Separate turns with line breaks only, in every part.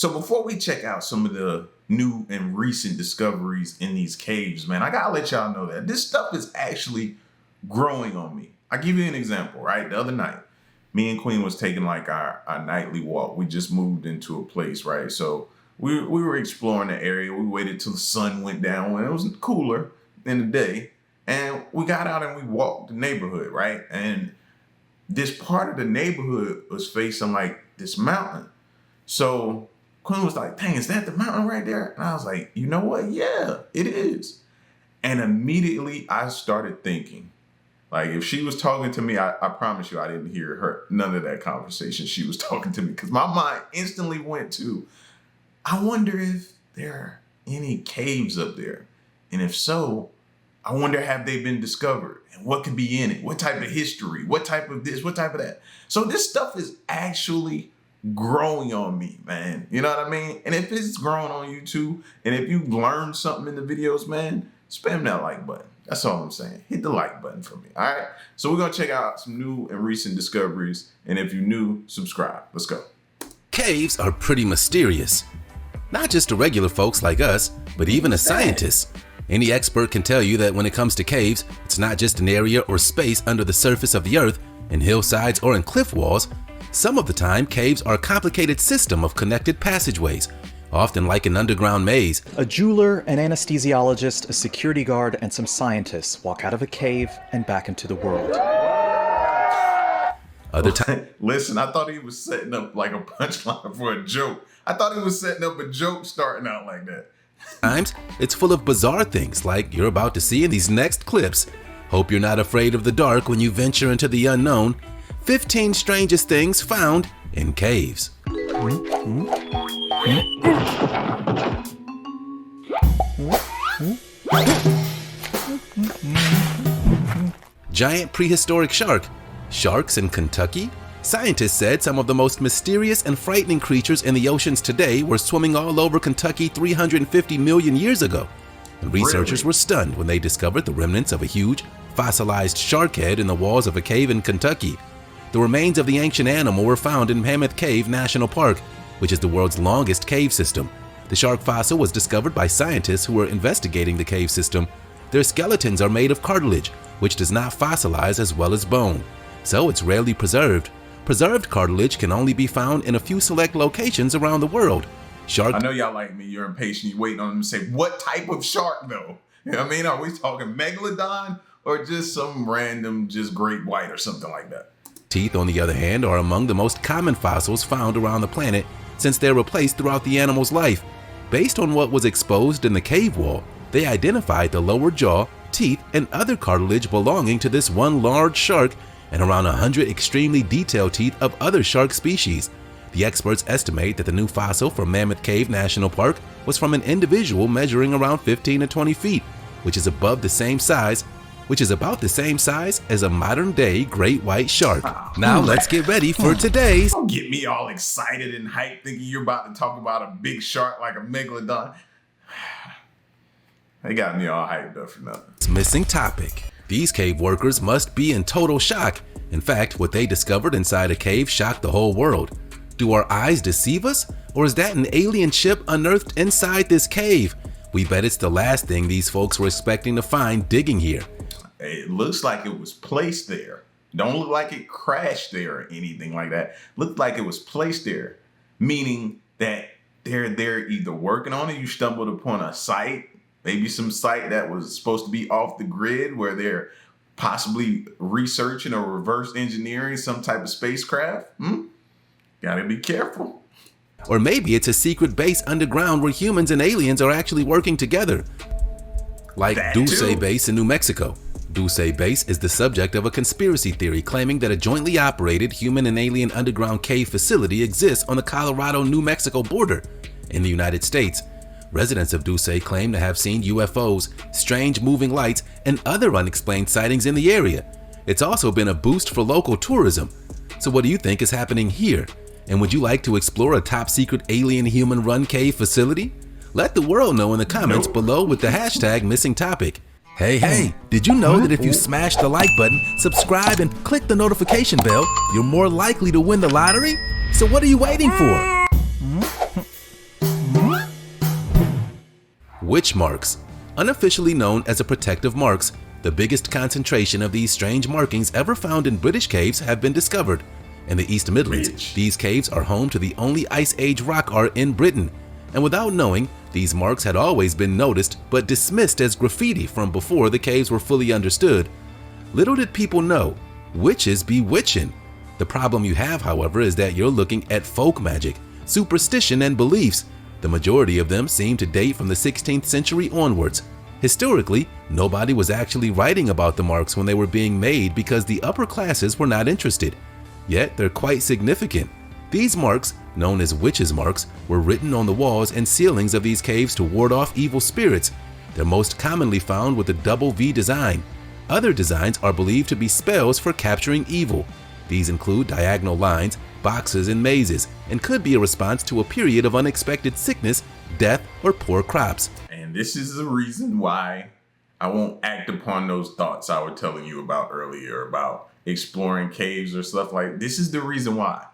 So before we check out some of the new and recent discoveries in these caves, man, I gotta let y'all know that this stuff is actually growing on me. I'll give you an example, right? The other night, me and Queen was taking like our nightly walk. We just moved into a place, right? So we were exploring the area. We waited till the sun went down when it was cooler in the day. And we got out and we walked the neighborhood, right? And this part of the neighborhood was facing like this mountain. So Queen was like, dang, is that the mountain right there? And I was like, you know what? Yeah, it is. And immediately I started thinking, like, if she was talking to me, I promise you I didn't hear her, none of that conversation. She was talking to me because my mind instantly went to, I wonder if there are any caves up there. And if so, I wonder, have they been discovered? And what could be in it? What type of history? What type of this? What type of that? So this stuff is actually growing on me, man. You know what I mean? And if it's growing on you too, and if you learned something in the videos, man, spam that like button. That's all I'm saying. Hit the like button for me, all right? So we're gonna check out some new and recent discoveries. And if you're new, subscribe. Let's go.
Caves are pretty mysterious. Not just to regular folks like us, but even to scientists. Any expert can tell you that when it comes to caves, it's not just an area or space under the surface of the earth, in hillsides or in cliff walls. Some of the time, caves are a complicated system of connected passageways, often like an underground maze.
A jeweler, an anesthesiologist, a security guard, and some scientists walk out of a cave and back into the world.
Other times,
listen, I thought he was setting up like a punchline for a joke. I thought he was setting up a joke starting out like that.
Times, it's full of bizarre things like you're about to see in these next clips. Hope you're not afraid of the dark when you venture into the unknown. 15 strangest things found in caves. Giant prehistoric shark. Sharks in Kentucky? Scientists said some of the most mysterious and frightening creatures in the oceans today were swimming all over Kentucky 350 million years ago. And researchers were stunned when they discovered the remnants of a huge, fossilized shark head in the walls of a cave in Kentucky. The remains of the ancient animal were found in Mammoth Cave National Park, which is the world's longest cave system. The shark fossil was discovered by scientists who were investigating the cave system. Their skeletons are made of cartilage, which does not fossilize as well as bone, so it's rarely preserved. Preserved cartilage can only be found in a few select locations around the world.
I know y'all like me, you're impatient, you're waiting on them to say, what type of shark though? You know what I mean? Are we talking megalodon or just some random, just great white or something like that?
Teeth, on the other hand, are among the most common fossils found around the planet since they're replaced throughout the animal's life. Based on what was exposed in the cave wall, they identified the lower jaw, teeth, and other cartilage belonging to this one large shark and around 100 extremely detailed teeth of other shark species. The experts estimate that the new fossil from Mammoth Cave National Park was from an individual measuring around 15 to 20 feet, which is about the same size as a modern-day great white shark. Now let's get ready for today's...
Don't get me all excited and hyped thinking you're about to talk about a big shark like a megalodon. They got me all hyped up for nothing.
Missing topic. These cave workers must be in total shock. In fact, what they discovered inside a cave shocked the whole world. Do our eyes deceive us? Or is that an alien ship unearthed inside this cave? We bet it's the last thing these folks were expecting to find digging here.
It looks like it was placed there. Don't look like it crashed there or anything like that. Looked like it was placed there, meaning that they're either working on it, you stumbled upon a site, maybe some site that was supposed to be off the grid where they're possibly researching or reverse engineering some type of spacecraft. Gotta be careful.
Or maybe it's a secret base underground where humans and aliens are actually working together. Like Dulce Base in New Mexico. Dulce Base is the subject of a conspiracy theory claiming that a jointly operated human and alien underground cave facility exists on the Colorado-New Mexico border in the United States. Residents of Dulce claim to have seen UFOs, strange moving lights, and other unexplained sightings in the area. It's also been a boost for local tourism. So what do you think is happening here? And would you like to explore a top-secret alien human-run cave facility? Let the world know in the comments below with the hashtag missing topic. Hey, did you know that if you smash the like button, subscribe, and click the notification bell, you're more likely to win the lottery? So what are you waiting for? Witch marks. Unofficially known as a protective marks, the biggest concentration of these strange markings ever found in British caves have been discovered. In the East Midlands, these caves are home to the only Ice Age rock art in Britain. And without knowing, these marks had always been noticed but dismissed as graffiti from before the caves were fully understood. Little did people know, witches be witching. The problem you have, however, is that you're looking at folk magic, superstition, and beliefs. The majority of them seem to date from the 16th century onwards. Historically, nobody was actually writing about the marks when they were being made because the upper classes were not interested. Yet they're quite significant. These marks, known as witches' marks, were written on the walls and ceilings of these caves to ward off evil spirits. They're most commonly found with a double V design. Other designs are believed to be spells for capturing evil. These include diagonal lines, boxes, and mazes, and could be a response to a period of unexpected sickness, death, or poor crops.
And this is the reason why I won't act upon those thoughts I was telling you about earlier about exploring caves or stuff like this. Is the reason why.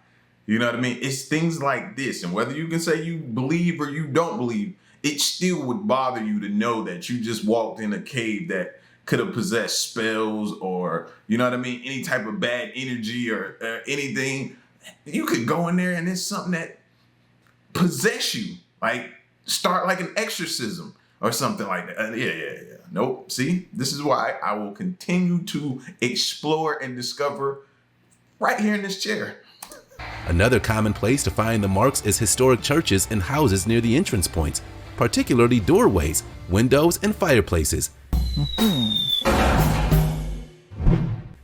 You know what I mean? It's things like this. And whether you can say you believe or you don't believe, it still would bother you to know that you just walked in a cave that could have possessed spells or, you know what I mean, any type of bad energy or anything. You could go in there and it's something that possess you, like start like an exorcism or something like that. Yeah. Nope. See, this is why I will continue to explore and discover right here in this chair.
Another common place to find the marks is historic churches and houses near the entrance points, particularly doorways, windows, and fireplaces.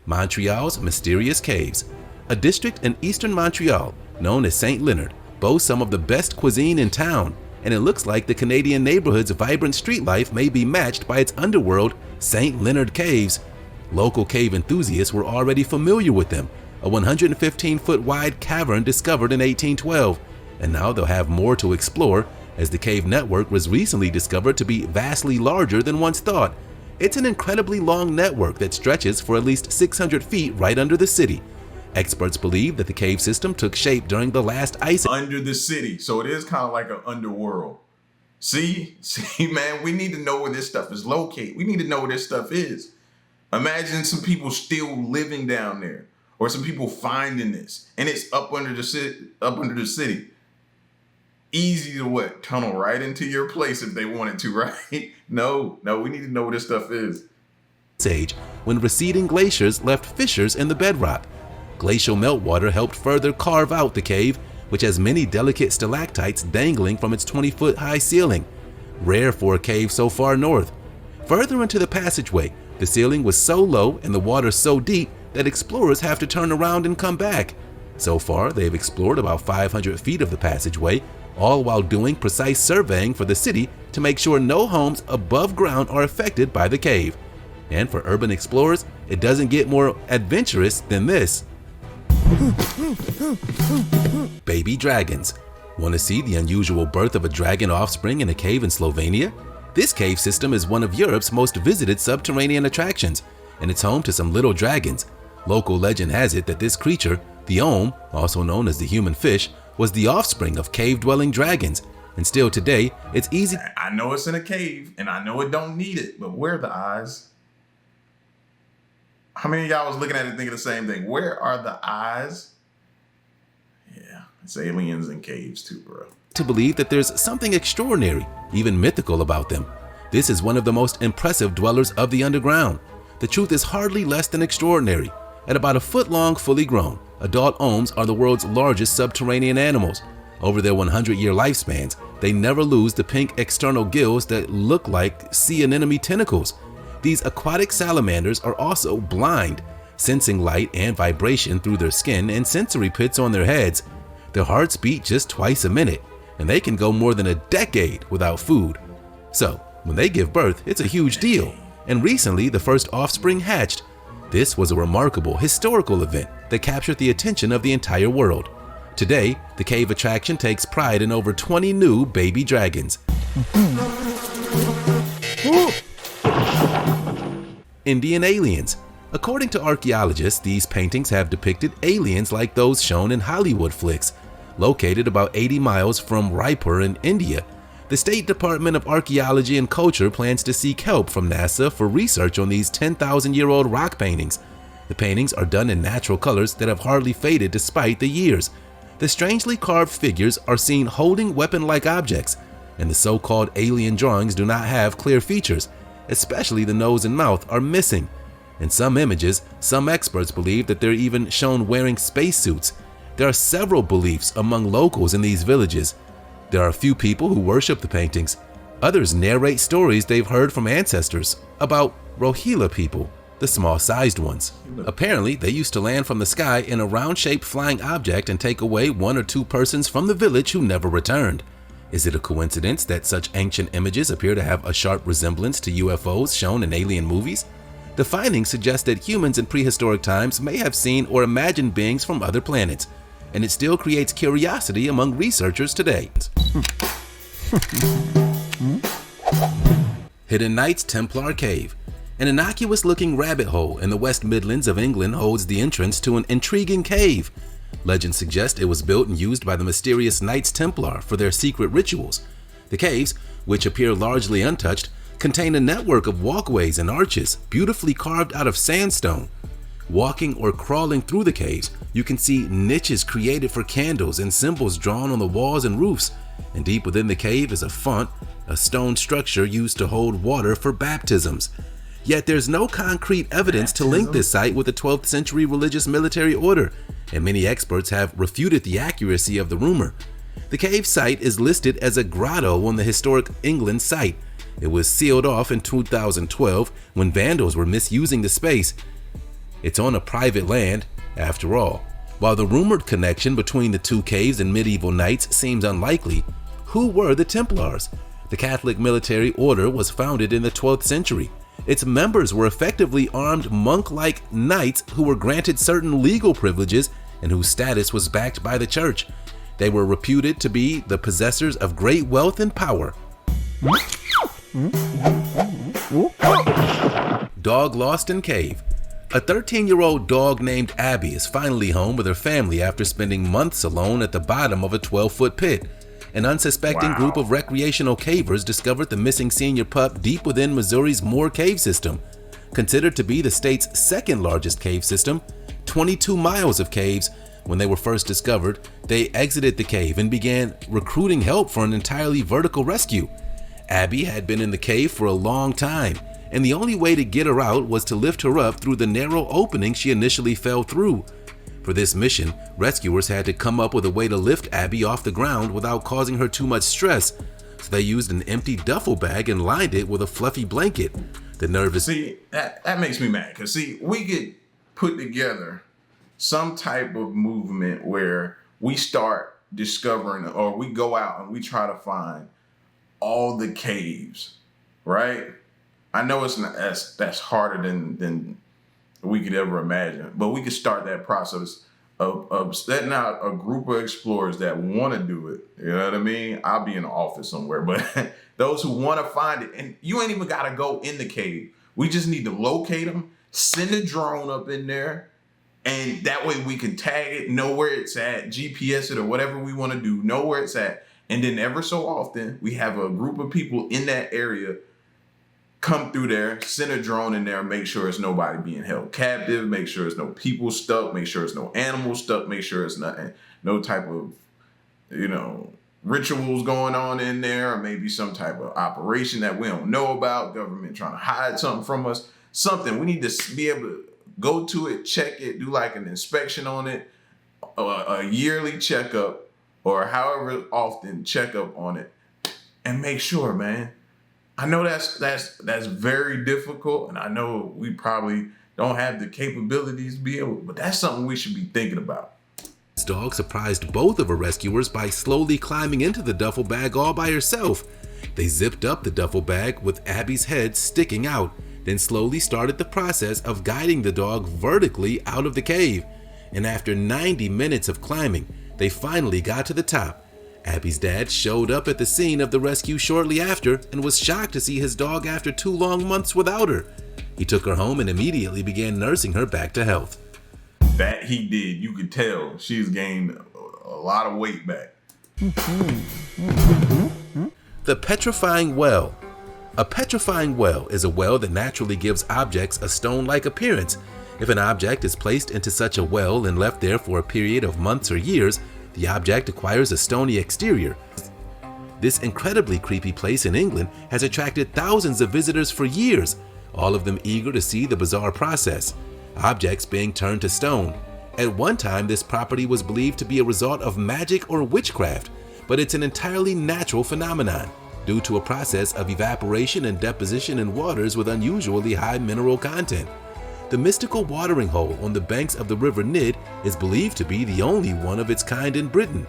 Montreal's mysterious caves. A district in eastern Montreal, known as St. Leonard, boasts some of the best cuisine in town, and it looks like the Canadian neighborhood's vibrant street life may be matched by its underworld, St. Leonard Caves. Local cave enthusiasts were already familiar with them, a 115-foot wide cavern discovered in 1812, and now they'll have more to explore as the cave network was recently discovered to be vastly larger than once thought. It's an incredibly long network that stretches for at least 600 feet right under the city. Experts believe that the cave system took shape during the last ice
under the city, so it is kind of like an underworld. See, man, we need to know where this stuff is located. We need to know where this stuff is. Imagine some people still living down there, or some people finding this, and it's up under the city. Easy to what? Tunnel right into your place if they wanted to, right? No, we need to know where this stuff is.
Age, when receding glaciers left fissures in the bedrock. Glacial meltwater helped further carve out the cave, which has many delicate stalactites dangling from its 20-foot high ceiling, rare for a cave so far north. Further into the passageway, the ceiling was so low and the water so deep that explorers have to turn around and come back. So far, they've explored about 500 feet of the passageway, all while doing precise surveying for the city to make sure no homes above ground are affected by the cave. And for urban explorers, it doesn't get more adventurous than this. Baby dragons. Want to see the unusual birth of a dragon offspring in a cave in Slovenia? This cave system is one of Europe's most visited subterranean attractions, and it's home to some little dragons. Local legend has it that this creature, the Ohm, also known as the human fish, was the offspring of cave-dwelling dragons, and still today, it's easy.
I know it's in a cave, and I know it don't need it, but where are the eyes? How many of y'all was looking at it thinking the same thing? Where are the eyes? Yeah, it's aliens in caves too, bro.
To believe that there's something extraordinary, even mythical about them. This is one of the most impressive dwellers of the underground. The truth is hardly less than extraordinary. At about a foot long, fully grown, adult ohms are the world's largest subterranean animals. Over their 100-year lifespans, they never lose the pink external gills that look like sea anemone tentacles. These aquatic salamanders are also blind, sensing light and vibration through their skin and sensory pits on their heads. Their hearts beat just twice a minute, and they can go more than a decade without food. So, when they give birth, it's a huge deal. And recently, the first offspring hatched. This was a remarkable historical event that captured the attention of the entire world. Today, the cave attraction takes pride in over 20 new baby dragons. Indian aliens. According to archaeologists, these paintings have depicted aliens like those shown in Hollywood flicks. Located about 80 miles from Raipur in India, The State Department of Archaeology and Culture plans to seek help from NASA for research on these 10,000-year-old rock paintings. The paintings are done in natural colors that have hardly faded despite the years. The strangely carved figures are seen holding weapon-like objects, and the so-called alien drawings do not have clear features, especially the nose and mouth are missing. In some images, some experts believe that they're even shown wearing spacesuits. There are several beliefs among locals in these villages. There are a few people who worship the paintings. Others narrate stories they've heard from ancestors about Rohila people, the small-sized ones. Apparently, they used to land from the sky in a round-shaped flying object and take away 1 or 2 persons from the village who never returned. Is it a coincidence that such ancient images appear to have a sharp resemblance to UFOs shown in alien movies? The findings suggest that humans in prehistoric times may have seen or imagined beings from other planets, and it still creates curiosity among researchers today. Hidden Knight's Templar Cave. An innocuous-looking rabbit hole in the West Midlands of England holds the entrance to an intriguing cave. Legends suggest it was built and used by the mysterious Knights Templar for their secret rituals. The caves, which appear largely untouched, contain a network of walkways and arches beautifully carved out of sandstone. Walking or crawling through the caves, you can see niches created for candles and symbols drawn on the walls and roofs. And deep within the cave is a font, a stone structure used to hold water for baptisms. Yet there's no concrete evidence to link this site with a 12th century religious military order, and many experts have refuted the accuracy of the rumor. The cave site is listed as a grotto on the Historic England site. It was sealed off in 2012 when vandals were misusing the space. It's on a private land, after all. While the rumored connection between the two caves and medieval knights seems unlikely, who were the Templars? The Catholic military order was founded in the 12th century. Its members were effectively armed monk-like knights who were granted certain legal privileges and whose status was backed by the church. They were reputed to be the possessors of great wealth and power. Dog lost in cave. A 13-year-old dog named Abby is finally home with her family after spending months alone at the bottom of a 12-foot pit. An unsuspecting group of recreational cavers discovered the missing senior pup deep within Missouri's Moore Cave System. Considered to be the state's second largest cave system, 22 miles of caves. When they were first discovered, they exited the cave and began recruiting help for an entirely vertical rescue. Abby had been in the cave for a long time, and the only way to get her out was to lift her up through the narrow opening she initially fell through. For this mission, rescuers had to come up with a way to lift Abby off the ground without causing her too much stress, so they used an empty duffel bag and lined it with a fluffy blanket. The nervous...
See, that makes me mad, because see, we could put together some type of movement where we start discovering, or we go out and we try to find all the caves, right? I know it's not, that's harder than we could ever imagine, but we could start that process of setting out a group of explorers that want to do it. You know what I mean? I'll be in the office somewhere, but those who want to find it, and you ain't even got to go in the cave. We just need to locate them, send a drone up in there, and that way we can tag it, know where it's at, GPS it, or whatever we want to do, know where it's at. And then ever so often, we have a group of people in that area come through there, send a drone in there, make sure it's nobody being held captive, make sure it's no people stuck, make sure it's no animals stuck, make sure it's no type of, rituals going on in there, or maybe some type of operation that we don't know about, government trying to hide something from us, something. We need to be able to go to it, check it, do like an inspection on it, a yearly checkup, or however often checkup on it, and make sure, man. I know that's very difficult, and I know we probably don't have the capabilities to be able, but that's something we should be thinking about.
This dog surprised both of her rescuers by slowly climbing into the duffel bag all by herself. They zipped up the duffel bag with Abby's head sticking out, then slowly started the process of guiding the dog vertically out of the cave. And after 90 minutes of climbing, they finally got to the top. Abby's dad showed up at the scene of the rescue shortly after and was shocked to see his dog after 2 long months without her. He took her home and immediately began nursing her back to health.
That he did. You could tell she's gained a lot of weight back.
The petrifying well. A petrifying well is a well that naturally gives objects a stone-like appearance. If an object is placed into such a well and left there for a period of months or years, the object acquires a stony exterior. This incredibly creepy place in England has attracted thousands of visitors for years, all of them eager to see the bizarre process, objects being turned to stone. At one time, this property was believed to be a result of magic or witchcraft, but it's an entirely natural phenomenon due to a process of evaporation and deposition in waters with unusually high mineral content. The mystical watering hole on the banks of the River Nid is believed to be the only one of its kind in Britain.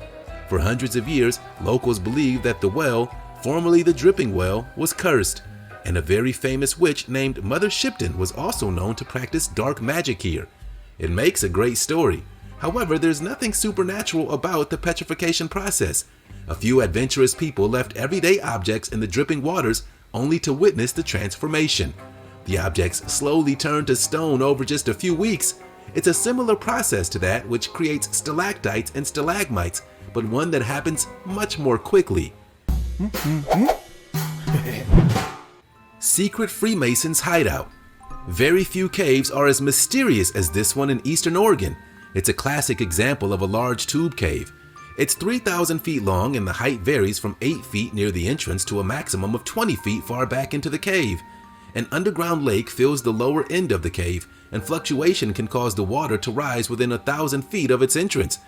For hundreds of years, locals believed that the well, formerly the dripping well, was cursed, and a very famous witch named Mother Shipton was also known to practice dark magic here. It makes a great story. However, there's nothing supernatural about the petrification process. A few adventurous people left everyday objects in the dripping waters only to witness the transformation. The objects slowly turn to stone over just a few weeks. It's a similar process to that which creates stalactites and stalagmites, but one that happens much more quickly. Secret Freemasons hideout. Very few caves are as mysterious as this one in Eastern Oregon. It's a classic example of a large tube cave. It's 3,000 feet long and the height varies from 8 feet near the entrance to a maximum of 20 feet far back into the cave. An underground lake fills the lower end of the cave, and fluctuation can cause the water to rise within 1,000 feet of its entrance.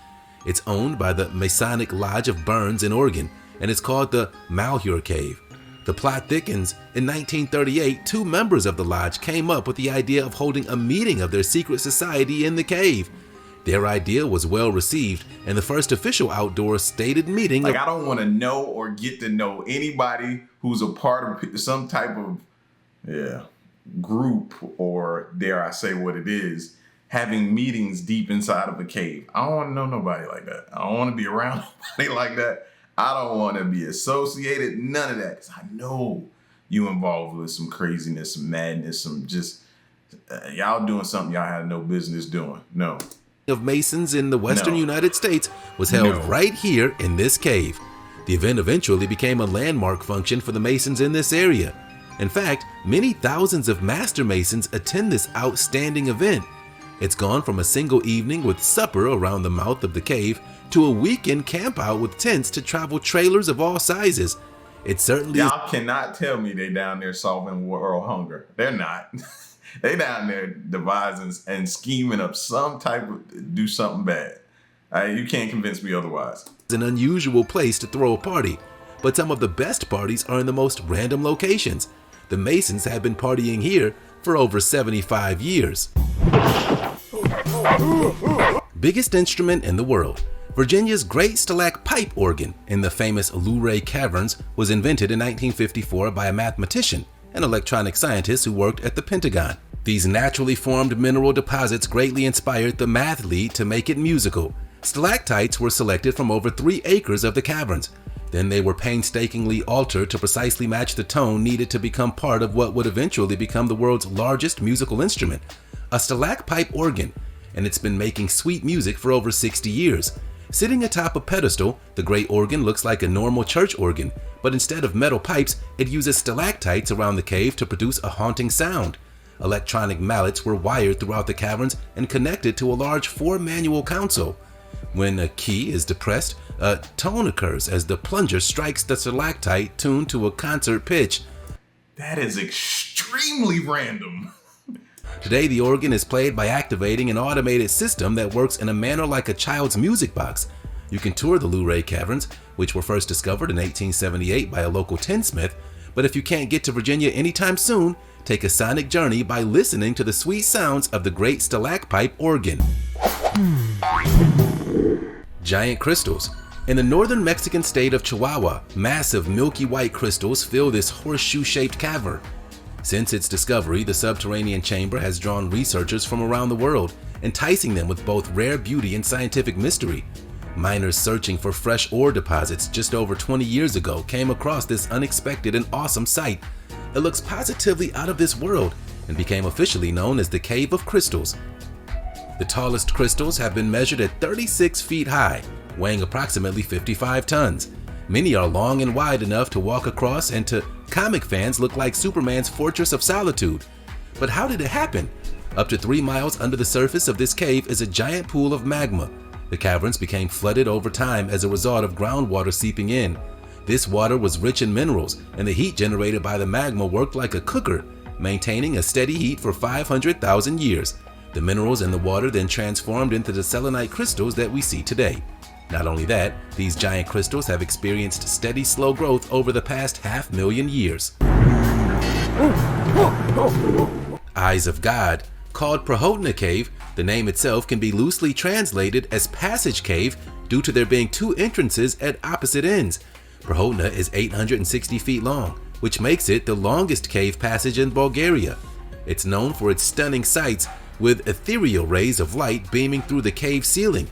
It's owned by the Masonic Lodge of Burns in Oregon, and it's called the Malheur Cave. The plot thickens. In 1938, 2 members of the lodge came up with the idea of holding a meeting of their secret society in the cave. Their idea was well received, and the first official outdoor stated meeting.
I don't want to know or get to know anybody who's a part of some type of group, or dare I say what it is, having meetings deep inside of a cave. I don't want to know nobody like that. I don't want to be around nobody like that. I don't want to be associated, none of that. 'Cause I know you involved with some craziness, some madness, some just, y'all doing something y'all had no business doing. No.
Of Masons in the Western United States was held right here in this cave. The event eventually became a landmark function for the Masons in this area. In fact, many thousands of Master Masons attend this outstanding event. It's gone from a single evening with supper around the mouth of the cave to a weekend camp out with tents to travel trailers of all sizes. It certainly
Y'all cannot tell me they down there solving world hunger. They're not. They down there devising and scheming up some type of, do something bad. You can't convince me otherwise.
It's an unusual place to throw a party, but some of the best parties are in the most random locations. The Masons have been partying here for over 75 years. Biggest instrument in the world. Virginia's Great Stalactite organ in the famous Luray Caverns was invented in 1954 by a mathematician and electronic scientist who worked at the Pentagon. These naturally formed mineral deposits greatly inspired the math lead to make it musical. Stalactites were selected from over 3 acres of the caverns. Then they were painstakingly altered to precisely match the tone needed to become part of what would eventually become the world's largest musical instrument, a stalactite organ, and it's been making sweet music for over 60 years. Sitting atop a pedestal, the great organ looks like a normal church organ, but instead of metal pipes, it uses stalactites around the cave to produce a haunting sound. Electronic mallets were wired throughout the caverns and connected to a large 4-manual console. When a key is depressed, a tone occurs as the plunger strikes the stalactite tuned to a concert pitch.
That is extremely random.
Today, the organ is played by activating an automated system that works in a manner like a child's music box. You can tour the Luray Caverns, which were first discovered in 1878 by a local tinsmith, but if you can't get to Virginia anytime soon, take a sonic journey by listening to the sweet sounds of the Great Stalactite organ. Giant crystals. In the northern Mexican state of Chihuahua, massive milky white crystals fill this horseshoe-shaped cavern. Since its discovery, the subterranean chamber has drawn researchers from around the world, enticing them with both rare beauty and scientific mystery. Miners searching for fresh ore deposits just over 20 years ago came across this unexpected and awesome sight. It looks positively out of this world and became officially known as the Cave of Crystals. The tallest crystals have been measured at 36 feet high, weighing approximately 55 tons. Many are long and wide enough to walk across and to comic fans look like Superman's Fortress of Solitude. But how did it happen? Up to 3 miles under the surface of this cave is a giant pool of magma. The caverns became flooded over time as a result of groundwater seeping in. This water was rich in minerals, and the heat generated by the magma worked like a cooker, maintaining a steady heat for 500,000 years. The minerals in the water then transformed into the selenite crystals that we see today. Not only that, these giant crystals have experienced steady slow growth over the past 500,000 years. Eyes of God. Called Prehotna Cave, the name itself can be loosely translated as Passage Cave due to there being 2 entrances at opposite ends. Prehotna is 860 feet long, which makes it the longest cave passage in Bulgaria. It's known for its stunning sights with ethereal rays of light beaming through the cave ceiling.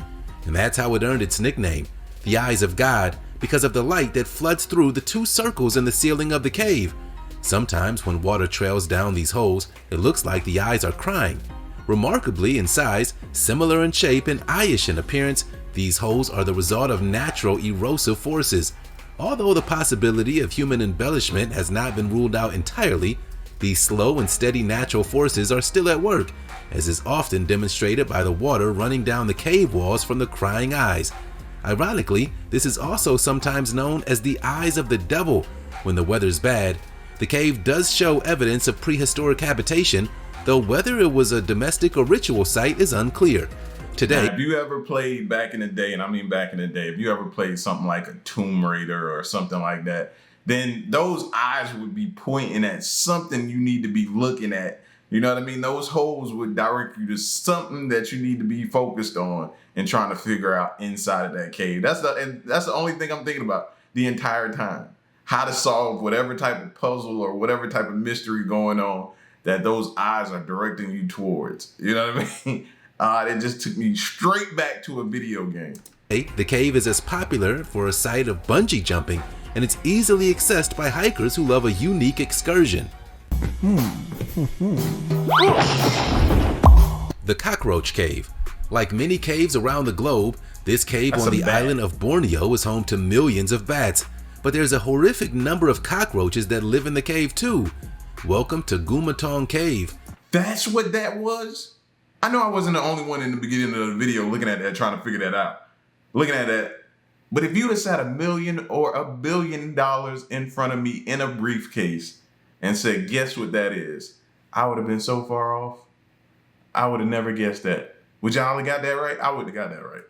And that's how it earned its nickname, the Eyes of God, because of the light that floods through the 2 circles in the ceiling of the cave. Sometimes when water trails down these holes, it looks like the eyes are crying. Remarkably in size, similar in shape, and eye-ish in appearance, these holes are the result of natural erosive forces. Although the possibility of human embellishment has not been ruled out entirely, these slow and steady natural forces are still at work, as is often demonstrated by the water running down the cave walls from the crying eyes. Ironically, this is also sometimes known as the eyes of the devil when the weather's bad. The cave does show evidence of prehistoric habitation, though whether it was a domestic or ritual site is unclear. Today,
now, if you ever played back in the day, and I mean back in the day, if you ever played something like a Tomb Raider or something like that, then those eyes would be pointing at something you need to be looking at. You know what I mean? Those holes would direct you to something that you need to be focused on and trying to figure out inside of that cave. That's the only thing I'm thinking about the entire time. How to solve whatever type of puzzle or whatever type of mystery going on that those eyes are directing you towards. You know what I mean? It just took me straight back to a video game.
The cave is as popular for a site of bungee jumping, and it's easily accessed by hikers who love a unique excursion. The Cockroach Cave. Like many caves around the globe, this cave on the island of Borneo is home to millions of bats. But there's a horrific number of cockroaches that live in the cave too. Welcome to Gumatong Cave.
That's what that was? I know I wasn't the only one in the beginning of the video looking at that, trying to figure that out. Looking at that. But if you'd have sat $1 million or $1 billion in front of me in a briefcase and said, guess what that is? I would have been so far off. I would have never guessed that. Would y'all have got that right? I would have got that right.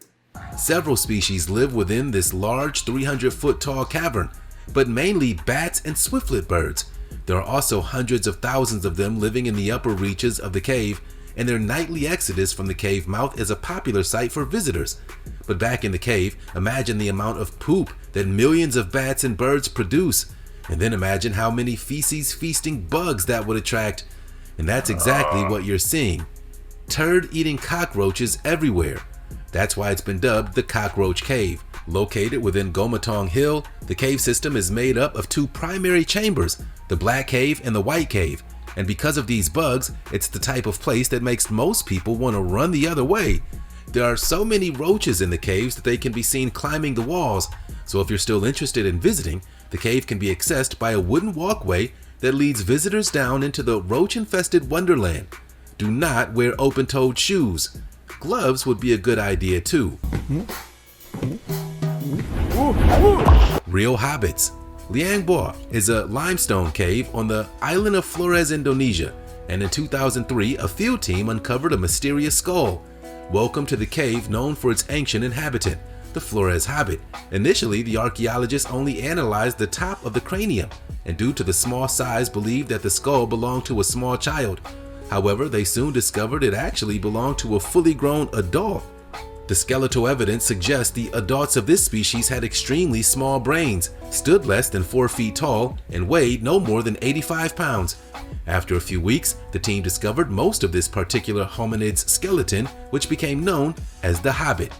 Several species live within this large 300-foot tall cavern, but mainly bats and swiftlet birds. There are also hundreds of thousands of them living in the upper reaches of the cave, and their nightly exodus from the cave mouth is a popular sight for visitors. But back in the cave, imagine the amount of poop that millions of bats and birds produce, and then imagine how many feces-feasting bugs that would attract. And that's exactly what you're seeing. Turd-eating cockroaches everywhere. That's why it's been dubbed the Cockroach Cave. Located within Gumatong Hill, the cave system is made up of 2 primary chambers, the Black Cave and the White Cave. And because of these bugs, it's the type of place that makes most people want to run the other way. There are so many roaches in the caves that they can be seen climbing the walls. So if you're still interested in visiting, the cave can be accessed by a wooden walkway that leads visitors down into the roach-infested wonderland. Do not wear open-toed shoes. Gloves would be a good idea too. Real Hobbits. Liang Boa is a limestone cave on the island of Flores, Indonesia, and in 2003 a field team uncovered a mysterious skull. Welcome to the cave known for its ancient inhabitant, the Flores Hobbit. Initially, the archaeologists only analyzed the top of the cranium, and due to the small size believed that the skull belonged to a small child. However, they soon discovered it actually belonged to a fully grown adult. The skeletal evidence suggests the adults of this species had extremely small brains, stood less than 4 feet tall, and weighed no more than 85 pounds. After a few weeks, the team discovered most of this particular hominid's skeleton, which became known as the Hobbit.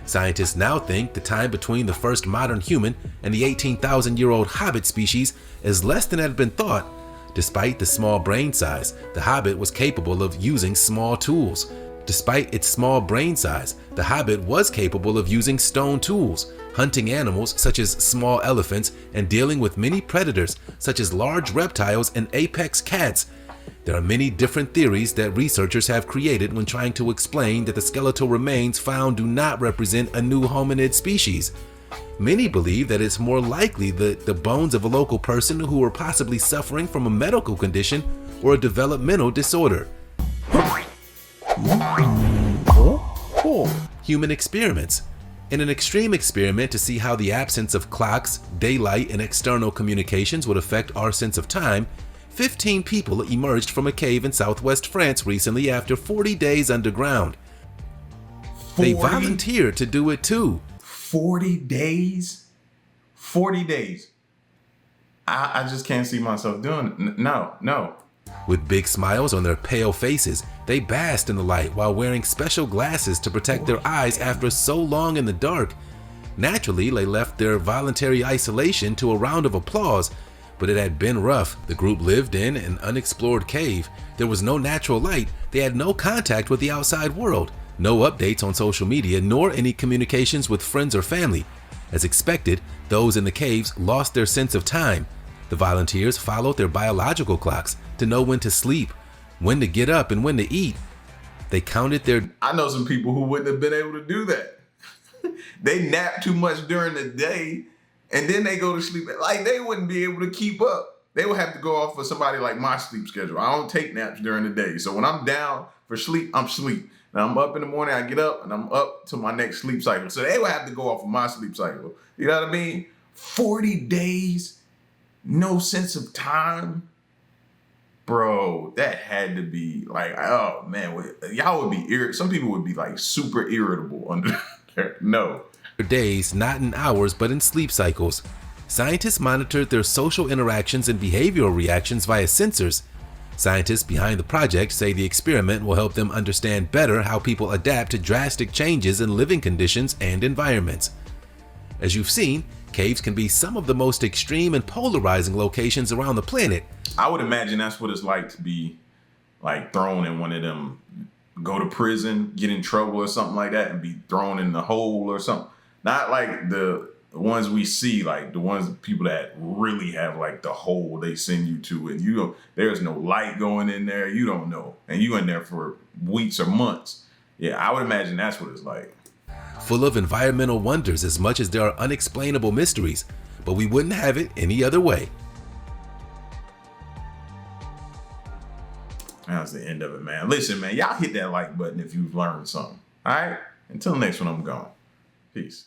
Scientists now think the time between the first modern human and the 18,000-year-old Hobbit species is less than had been thought. Despite the small brain size, the Hobbit was capable of using small tools. Despite its small brain size, the Hobbit was capable of using stone tools. hunting animals such as small elephants, and dealing with many predators such as large reptiles and apex cats. There are many different theories that researchers have created when trying to explain that the skeletal remains found do not represent a new hominid species. Many believe that it's more likely the bones of a local person who were possibly suffering from a medical condition or a developmental disorder. Human experiments. In an extreme experiment to see how the absence of clocks, daylight, and external communications would affect our sense of time, 15 people emerged from a cave in southwest France recently after 40 days underground.
40?
They volunteered to do it too.
40 days? 40 days. I just can't see myself doing it. No.
With big smiles on their pale faces, they basked in the light while wearing special glasses to protect their eyes after so long in the dark. Naturally, they left their voluntary isolation to a round of applause, but it had been rough. The group lived in an unexplored cave. There was no natural light. They had no contact with the outside world, no updates on social media, nor any communications with friends or family. As expected, those in the caves lost their sense of time. The volunteers followed their biological clocks to know when to sleep, when to get up, and when to eat. They counted their...
I know some people who wouldn't have been able to do that. They nap too much during the day and then they go to sleep. Like, they wouldn't be able to keep up. They would have to go off for somebody like my sleep schedule. I don't take naps during the day. So when I'm down for sleep, I'm sleep. Now I'm up in the morning, I get up and I'm up to my next sleep cycle. So they would have to go off of my sleep cycle. You know what I mean? 40 days, no sense of time. Bro, that had to be like, oh man, y'all would be irritable. Some people would be like super irritable under there. No.
Days, not in hours, but in sleep cycles. Scientists monitored their social interactions and behavioral reactions via sensors. Scientists behind the project say the experiment will help them understand better how people adapt to drastic changes in living conditions and environments. As you've seen, caves can be some of the most extreme and polarizing locations around the planet.
I would imagine that's what it's like to be like thrown in one of them, go to prison, get in trouble or something like that and be thrown in the hole or something. Not like the ones we see, like the ones, people that really have like the hole they send you to, and you don't, there's no light going in there, you don't know, and you in there for weeks or months. Yeah, I would imagine that's what it's like.
Full of environmental wonders as much as there are unexplainable mysteries, but we wouldn't have it any other way.
That's the end of it, man. Listen, man, y'all hit that like button if you've learned something. All right? Until next one, I'm gone. Peace.